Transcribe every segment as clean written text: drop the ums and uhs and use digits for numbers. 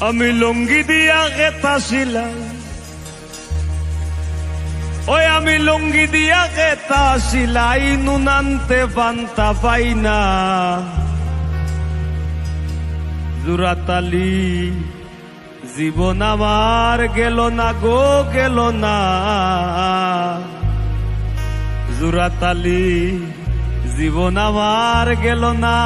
আমি লুঙ্গি দিয়া গেতা সিলাই, ওই আমি লুঙ্গি দিয়া গেতা সিলাই, নুনান্তে বান্তা পাই না। জুরাতালি জীবন আমার গেল না গো, গেল না। জুরাতালি জীবন আমার গেল না।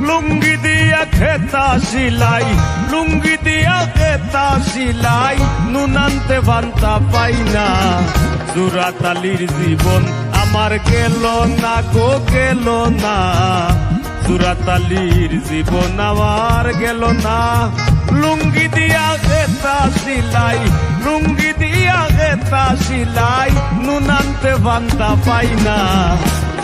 লুঙ্গি দিয়া খেতা সিলাই, লুঙ্গি দিয়া খেতা সিলাই, নুনান্তে বান্তা পাই না। জুরাতালির জীবন আমার গেল না গো, গেল না। জুরাতালির জীবন আমার গেল না। লুঙ্গি দিয়া খেতা সিলাই, লুঙ্গি দিয়া খেতা সিলাই, নুনান্তে বান্তা পাই না।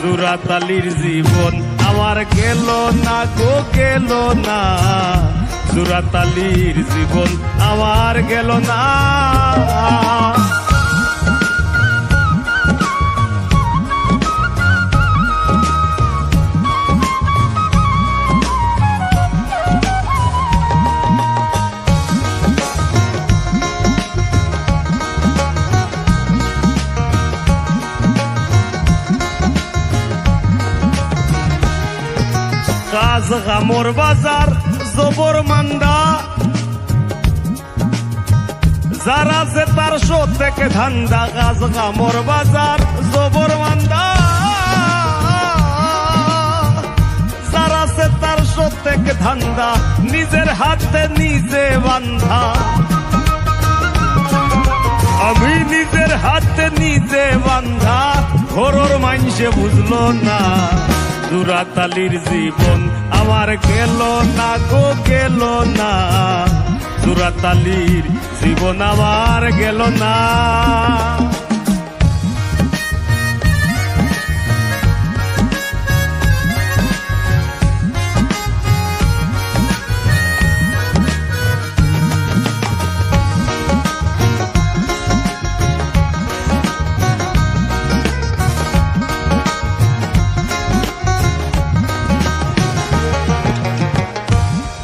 জুরাতালির জীবন আমার গেল না গো, গেল না। জুরাতালির জীবন আমার গেল না। কাজ গামর বাজার জবর মান্দা, যারা যে তার থেকে ধান্দা। কাজ গামর বাজার জবর মান্দা, যারা যে তার থেকে ধান্দা। নিজের হাতে নিজে বান্ধা, আমি নিজের হাতে নিজে বান্ধা। ঘরর মাইনসে বুঝলো না। জুরাতালির জীবন আমার গেল না গো, গেল না। জুরাতালির জীবন আমার গেল না।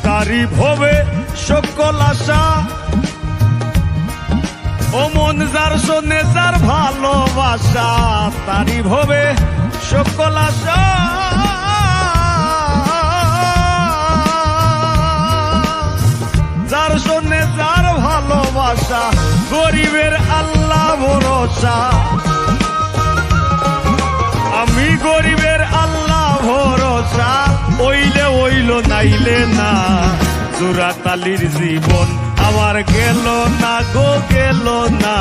তারি ভবে সকল আশা, ও মন যার শোনে যার ভালোবাসা। তারি ভবে সকল আশা, যার শোনে যার ভালোবাসা। গরিবের আল্লাহ ভরসা, আমি গরিবের আল্লাহ ভরসা। ওইলে ওইল নাইলে না। জুরাতালির জীবন আমার গেল না গো, গেল না।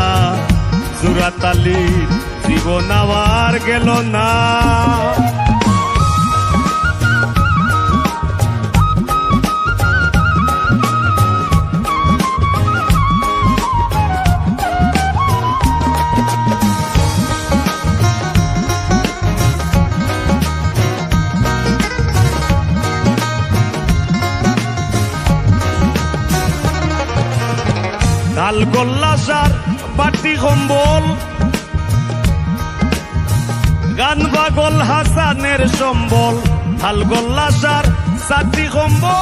জুরাতালির জীবন আমার গেল না। লাল গোল্লাসার বাটি কম্বল, গান বাগল হাসানের সম্বল। লাল গোল্লাসার সাটি কম্বল,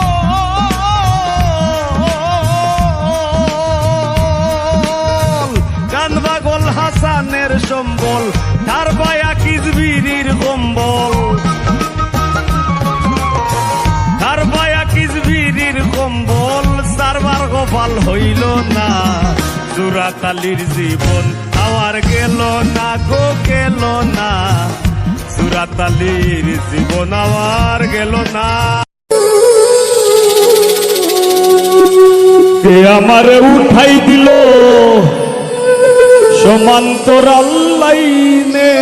গান বাগল হাসানের সম্বল। তার বায়া কিজবিরির কম্বল, তার বায়া কিজবিরির কম্বল। সারবার গোপাল হইল না। জুরাতালির জীবন আমার গেল না গো, গেল না। জুরাতালির জীবন আমার গেল না। কে আমারে উঠাই দিল সমান্তরাল লাইনে।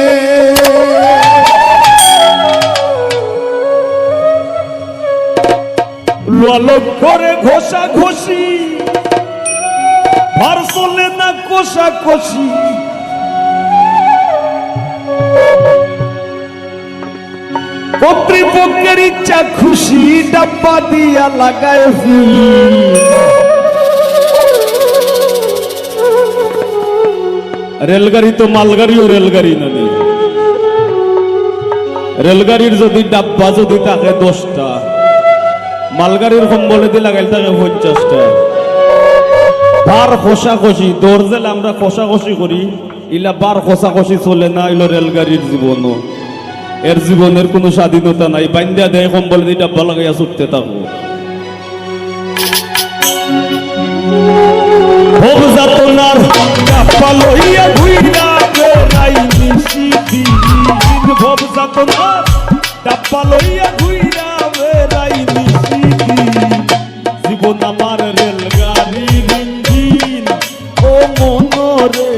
ললক করে ঘষা ঘষি ভার চলে না কষা কষি কর্তৃপক্ষের ইচ্ছা খুশি ডাব্বা দিয়া লাগায় রেলগাড়ি তো মালগাড়িও রেলগাড়ি না রেলগাড়ির যদি ডাব্বা যদি থাকে 10টা মালগাড়ির কম্বলেতে লাগাইল থাকে 50টা বার খসাখসি দরজেল আমরা খসাখসি করি ইলা বার খসাখসি চলে না ইলো রেলগাড়ির জীবনও এর জীবনের কোনো স্বাধীনতা নাই বান্দিয়া দেয় কম্বলে দিয়ে ডাব্বা লাগাইয়া ছুটতে থাকো ভোগ যাতনার ডাব্বা লইয়া ঘুইরা বেড়াই নিশিদিন ভোগ যাতনার ডাব্বা লইয়া ঘুইরা বেড়াই নিশিদিন জীবন আমার রেলগাড়ির ইঞ্জিন ও মনরে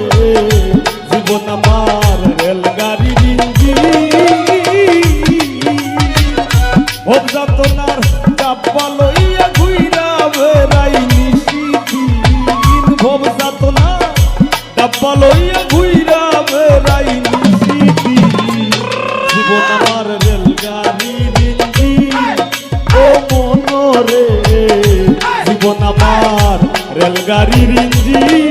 জীবন আমার রেলগাড়ির ইঞ্জিন ভোগ যাতনার ডাব্বা লইয়া ঘুইরা বেড়াই নিশিদিন ভোগ যাতনার ডাব্বা লইয়া ঘুইরা বেড়াই নিশিদিন জীবন আমার রেলগাড়ির ইঞ্জিন ও মনরে জীবন আমার রেলগাড়ির ইঞ্জিন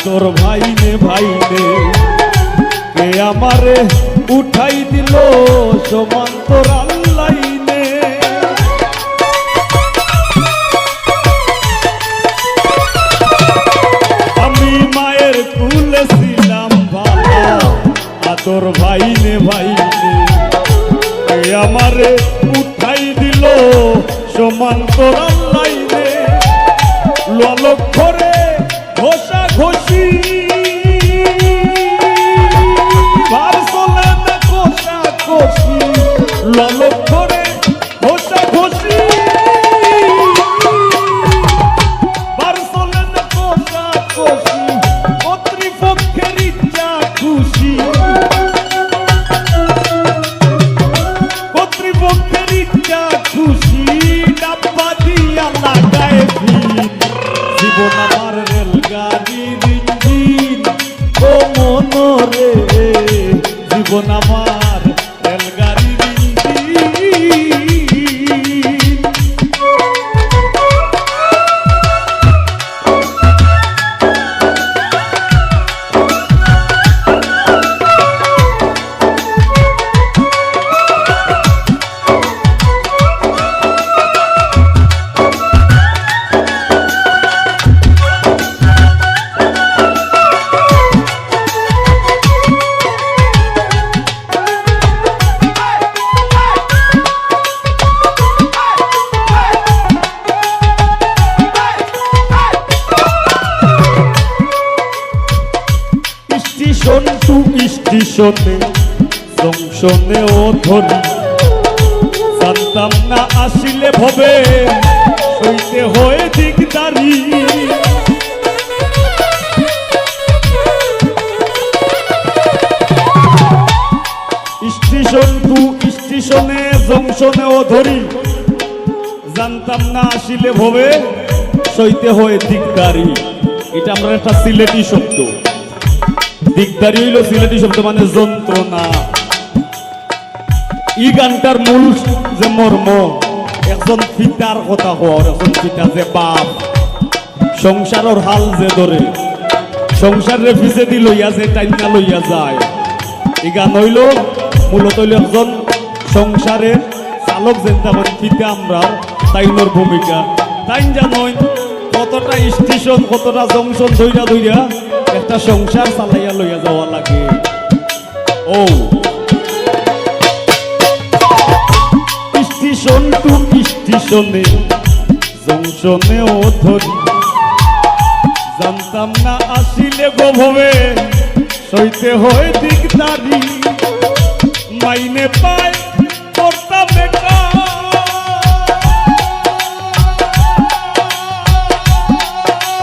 তোর ভাইনে ভাইনে কে আমারে উঠাই দিল সমান্তর আল্লাইনে আমি মায়ের কুলে ছিলাম ভালা তোর ভাইনে ভাইনে কে আমারে উঠাই দিল সমান্তর আল্লাইনে ললক করে ঘষা ঘষি ভার চলে না কষা কষি ললক করে ঘষা ঘষি ভার চলে না কষা কষি কর্তৃপক্ষের ইচ্ছা খুশি কর্তৃপক্ষের ইচ্ছা খুশি ডাব্বা দিয়া লাগায় জীবন আমার রেলগাড়ির ইঞ্জিন ও মনরে জীবন আমার রেলগাড়ির ইঞ্জিন স্টেশন টু স্টেশনে জংশনে ও ধরি জানতাম না আসিলে ভবে সইতে হয়ে দিকদারি স্টেশন টু স্টেশনে জংশনে ও ধরি জানতাম না আসিলে ভবে সইতে হয়ে দিকদারি এটা আমরা একটা সিলেটি শব্দ দিকদারি হইল সিলেটি শব্দ মানে যন্ত্রণা ই গানটার মূল যে মর্ম একজন পিতার কথা হওয়ার একজন পিতা যে বাপ সংসারের হাল যে ধরে সংসারের পিছে দি লইয়া যে টাইনা লইয়া যায় এই গান হইল মূলত হইল একজন সংসারের চালক যে তখন পিতা আমরা তাইনোর ভূমিকা তাই জানোই কতটা স্টেশন কতটা জংশন ধইরা ধইরা একটা সংসার চালাইয়া লইয়া যাওয়া লাগে ও স্টেশন টু স্টেশনে জংশনেও ধরি জানতাম না আসিলে গো ভবে সইতে হয় দিকদারি মাইনে পায় করতাম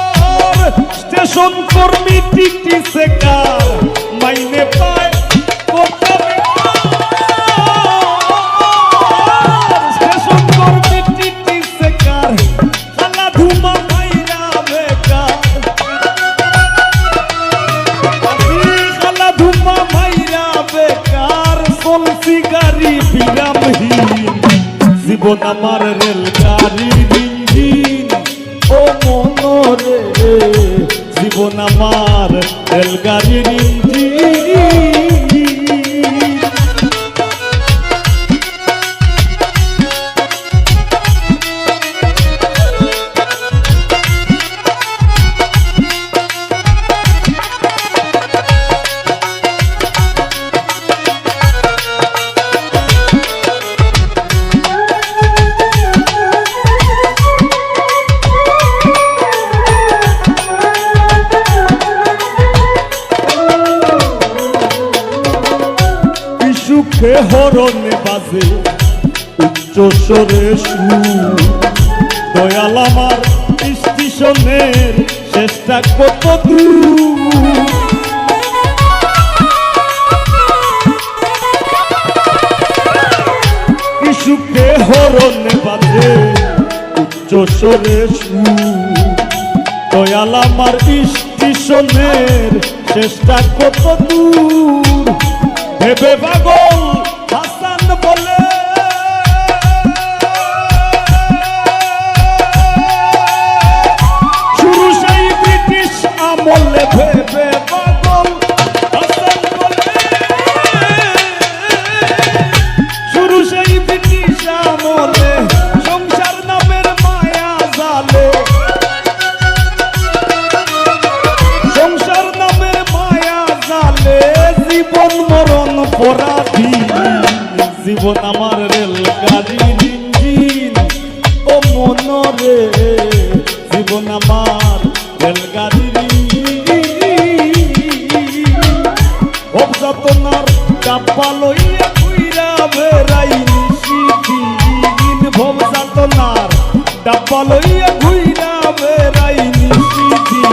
বেকার স্টেশন কর্মী টিটি সেকার মাইনে পায় করতাম স্টেশন কর্মী টিটি সেকার খালা ধুমা মাইরা বেকার খালা ধুমা মাইরা বেকার চলছি গাড়ি বিরামহীন জীবন আমার রেলগাড়ির ইঞ্জিন ও মনরে জীবন আমার রেলগাড়ির ইঞ্জিন সুখে হরণে বাজে উচ্চ স্বরে সুর দয়াল আমার স্টেশনের চেষ্টা কত দূর সুখে হরণে বাজে উচ্চ স্বরে সুর দয়াল আমার স্টেশনের চেষ্টা কত দূর ভেবে পাগল হাসান বলে শুরু সেই ব্রিটিশ আমলে ভেবে পাগল হাসান বলে শুরু সেই ব্রিটিশ আমলে সংসার নামের মায়া জালে সংসার নামের মায়া জালে জীবন মরণ পরাধী জীবন আমার রেলগাড়ির ইঞ্জিন ও মনরে জীবন আমার রেলগাড়ির ইঞ্জিন ভবযাতনার ডাব্বা লইয়া ঘুইরা বেড়াই নিশিদিন ভবযাতনার ডাব্বা লইয়া ঘুইরা বেড়াই নিশিদিন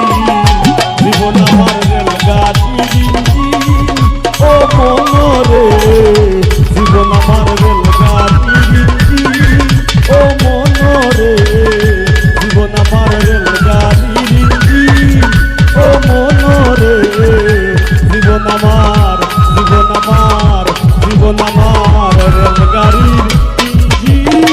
জীবন আমার রেলগাড়ির ইঞ্জিন ও মনরে জীবন আমার রেলগাড়ির ইঞ্জিন ও মনরে জীবন আমার রেলগাড়ির ইঞ্জিন ও মনরে জীবন আমার জীবন আমার জীবন আমার রেলগাড়ির ইঞ্জিন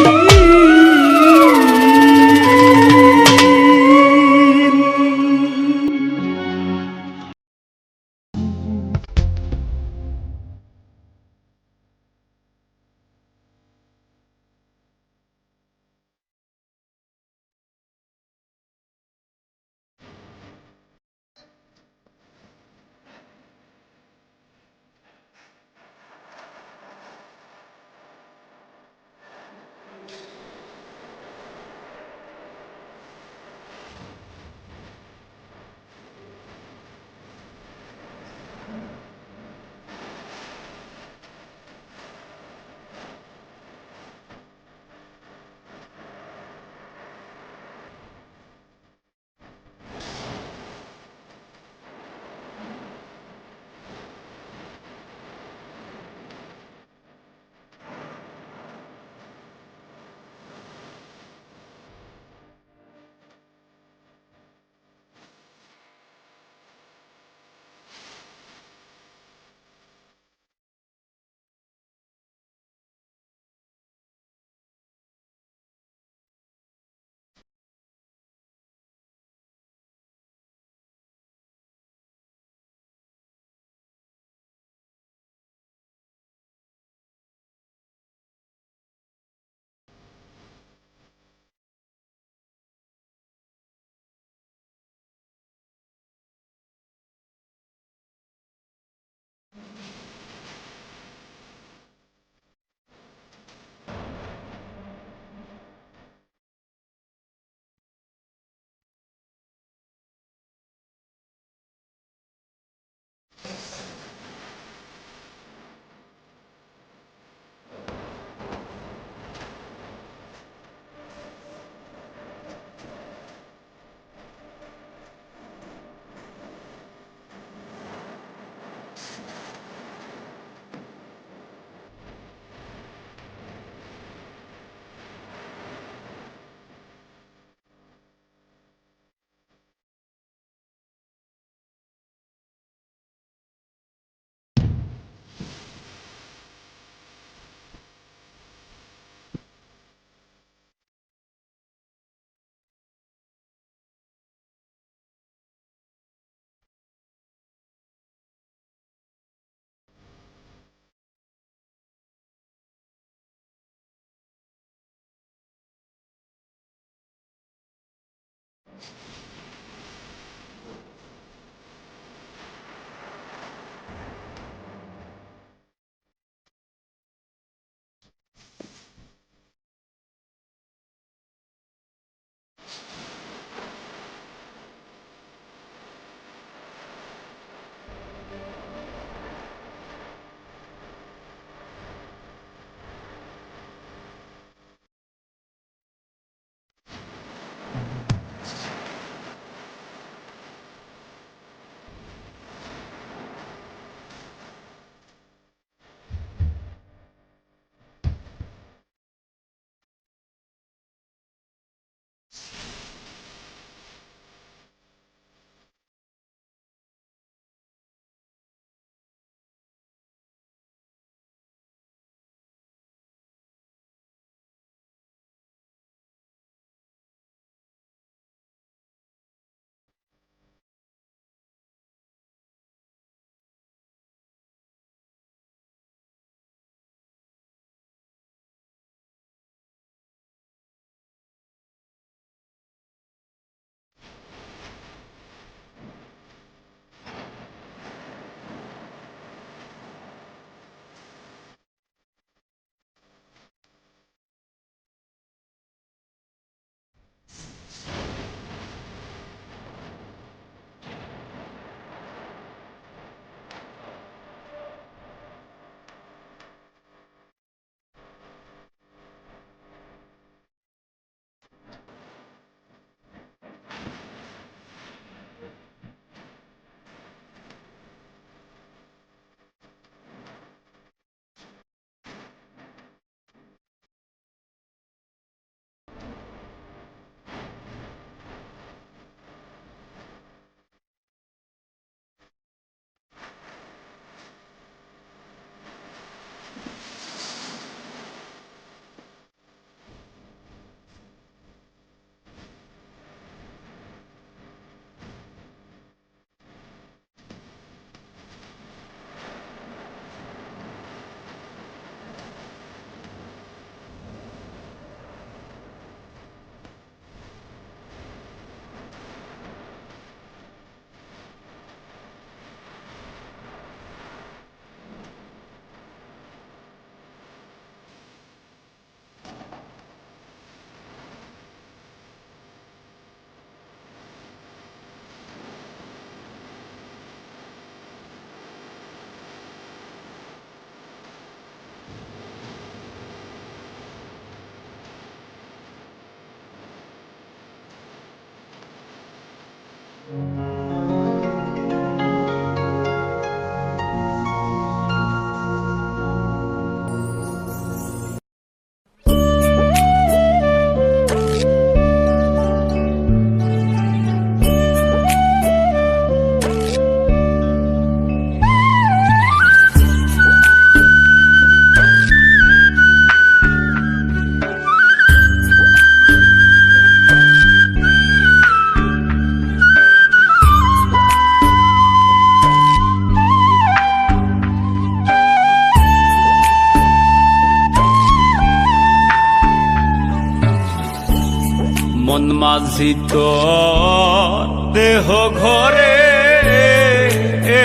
মাঝি তোর দেহ ঘরে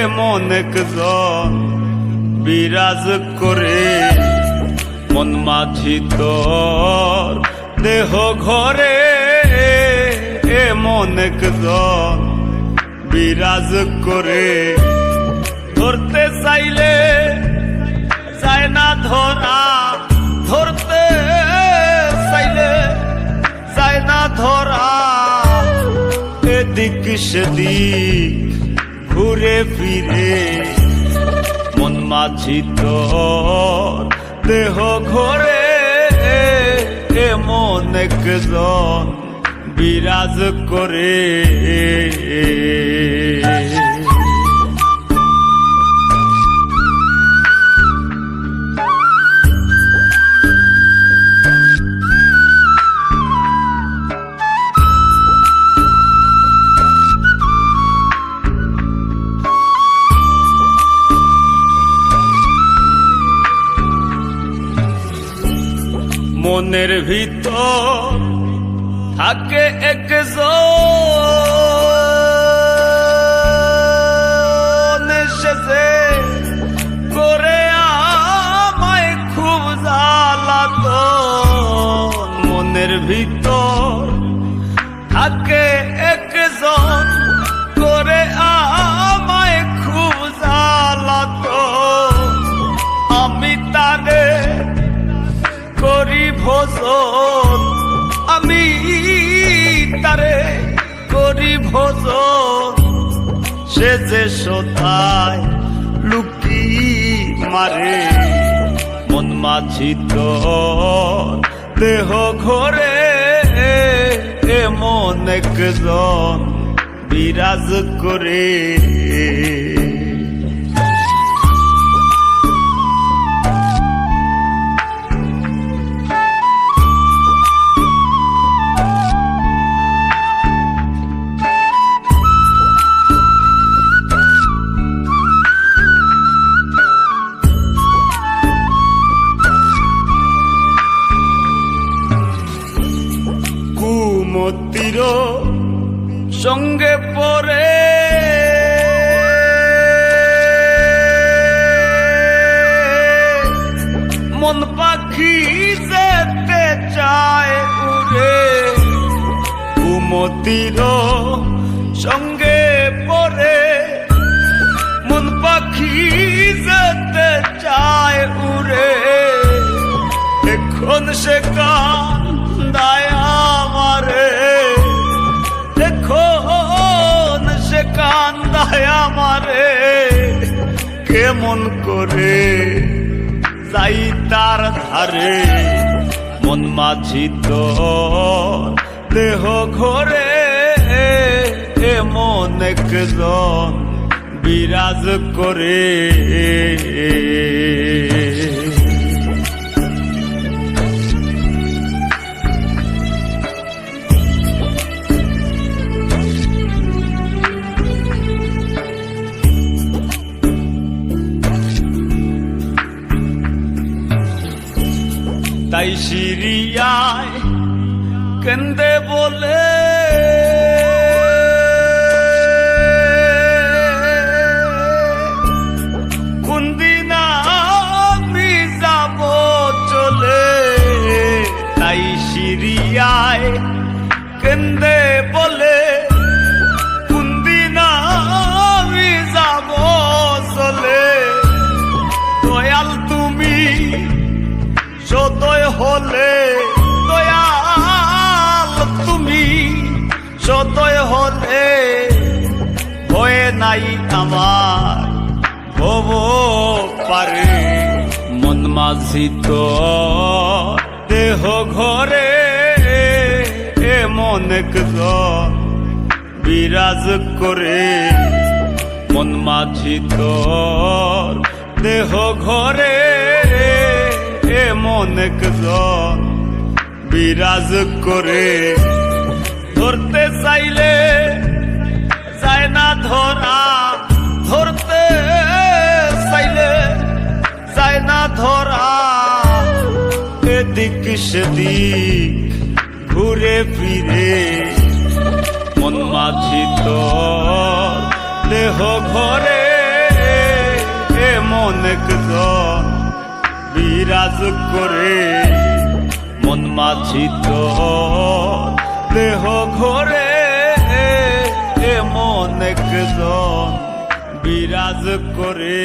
এমন একজন বিরাজ করে। মন মাঝি তোর দেহ ঘরে এমন একজন বিরাজ করে। ধরতে চাইলে যায় না ধরা, ধরতে চাইলে যায় না ধরা। এদিক সেদিক ঘুরে ফিরে মন মাঝি তোর দেহ ঘরে এমন একজন বিরাজ করে। মনের ভিতর থাকে একজন এসেছে করে আমায় খুব জ্বালাতন। মনের ভিতর থাকে একজন করে আমায় খুব জ্বালাতন। আমি তারে করি ভোজন, আমি তারে করি ভোজন। সে যে সোতায় লুকি মারে মন মাঝি তোর দেহ ঘরে এমন একজন বিরাজ করে। কুমতির সঙ্গে পরে মন পাখি যেতে চায় উড়ে। কুমতির সঙ্গে পরে মন পাখি যেতে চায় উড়ে। এখন সে কান্দায় আমারে, এখন সে কান্দায় আমারে। কেমন করে যাই তার ধারে মন মাঝি তোর দেহ ঘরে এমন একজন বিরাজ করে। তাই সিরিয়ায় কেন্দে বলে কোন দিন আমি যাব চলে। তাই সিরিয়ায় কেন্দে বলে কোন দিন আমি যাব চলে। দয়াল তুমি সদয় হলে, দয়াল তুমি সদয় হলে ভয়ে নাই আমার হব পারে। মন মাঝি তোর দেহ ঘরে এমন একজন বিরাজ করে। মন মাঝি তোর দেহ ঘরে এমন একজন বিরাজ করে। ধরতে চাইলে যায় না ধরা, ধরতে চাইলে যায় না ধরা। এদিক সেদিক ঘুরে ফিরে মাঝি তোর দেহ ঘরে এমন একজন বিরাজ করে। মন মাঝি তোর দেহ ঘরে এমন একজন বিরাজ করে।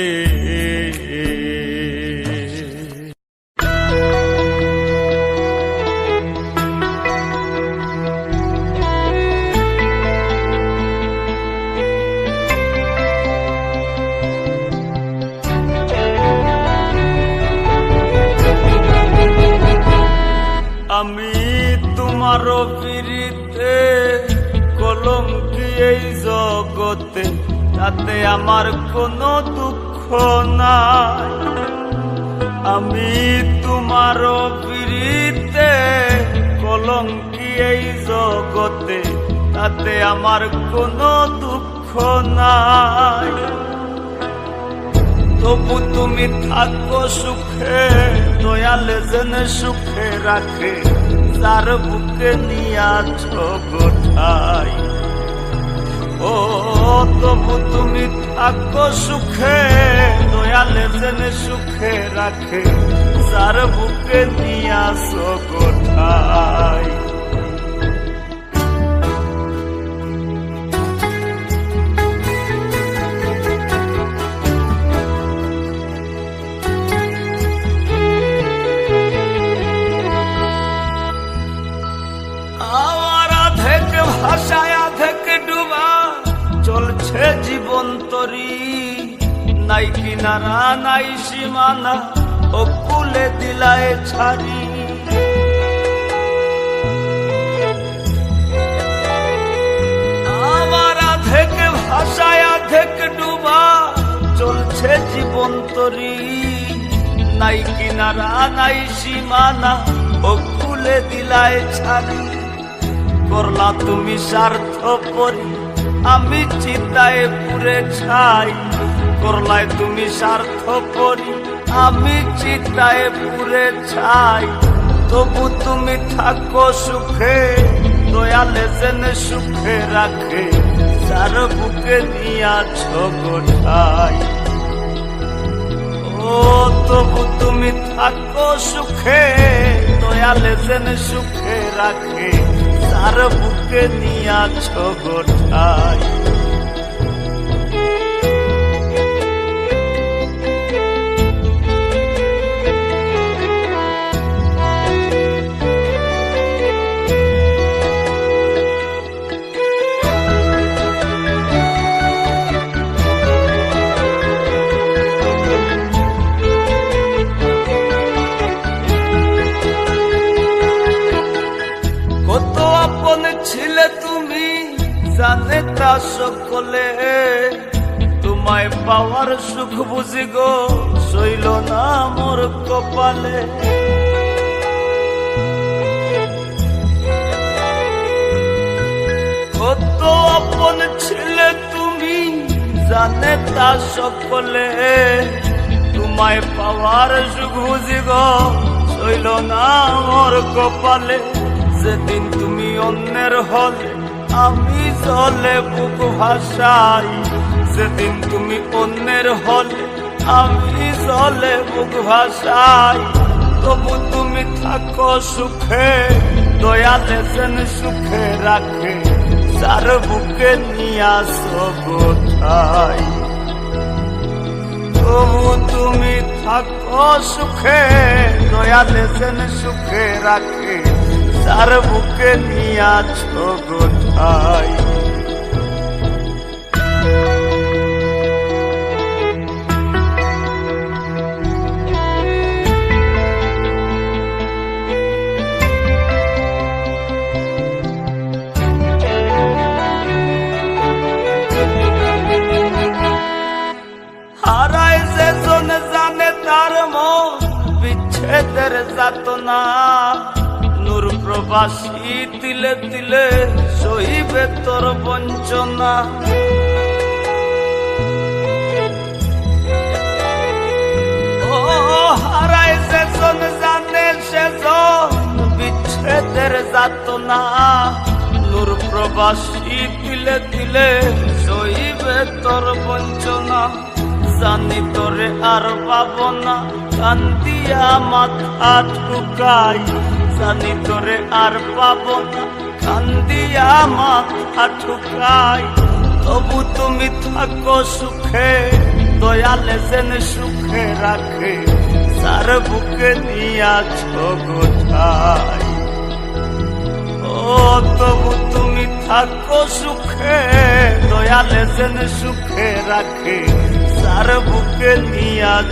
আমি তোমার পিরিতে কলঙ্কি এই জগতে, তাতে আমার কোনো দুঃখ নাই। আমি তোমার পিরিতে কলঙ্কি এই জগতে, তাতে আমার কোনো দুঃখ নাই। তবু তুমি থাকো সুখে, দয়ালে জেনে সুখে রাখে, তার বুকে নিয়াছ গোঠাই। ও তবু তুমি থাকো সুখে, দয়ালে জেনে সুখে রাখে, তার বুকে নিয়াছ গোঠাই। ভাষায় আধেক ডুবা চলছে জীবন তরি, নাই কিনারা নাই সীমানা, ও কুলে দিলায় ছাড়ি। আমার আধেক ভাষায় আধেক ডুবা চলছে জীবন তরি, নাই কিনারা নাই সীমানা, ও কুলে দিলায় ছাড়ি। করলা তুমি স্বার্থপরি, আমি চিতায় পুরে ছাই। করলায় তুমি স্বার্থপরি, আমি চিতায় পুরে ছাই। তবু তুমি থাকো সুখে, দয়ালে জেনে সুখে রাখে, যার বুকে নিয়াছ গোঠাই। ও তবু তুমি থাকো সুখে, দয়ালে জেনে সুখে রাখে, তার বুকে নিয়াছ গোঠাই। ছিলে তুমি জানে তা সকলে, তোমায় পাওয়ার সুখ বুঝি গো সইল না মোর কপালে। কত আপন ছিলে তুমি জানে তা সকলে, তোমায় পাওয়ার সুখ বুঝি গো সইল না মোর কপালে। যেদিন তুমি অন্যের হলে আমি জলে বুক ভাসাই, যেদিন তুমি অন্যের হলে আমি জলে বুক ভাসাই। তবু তুমি থাকো সুখে, দয়ালে যেন সুখে রাখে, যার বুকে নিয়াছ গোঠাই। তবু তুমি থাকো সুখে, দয়ালে যেন সুখে রাখে, তার বুকে নিয়াছ গোঠাই। হারায় যে জন জানে তার মন বিচ্ছেদের যাতনা, নূর প্রবাসী তিলে তিলে সহিবে তোর বঞ্চনা। ও হারায় সেজন জানে সেজন বিচ্ছেদের যাতনা, নূর প্রবাসী তিলে তিলে সইবে তোর বঞ্চনা, জানি তোরে আর পাবো না, কান্দিয়া মাথা ঠুকাই, জানি তোরে আর পাবো না, কান্দিয়া মাথা ঠুকাই। তবু তুমি থাকো সুখে, দয়ালে যেন সুখে রাখে, সার বুকে নিয়াছ গোঠাই। ও তবু তুমি থাকো সুখে, দয়ালে যেন সুখে রাখে, সার বুকে নিয়াছ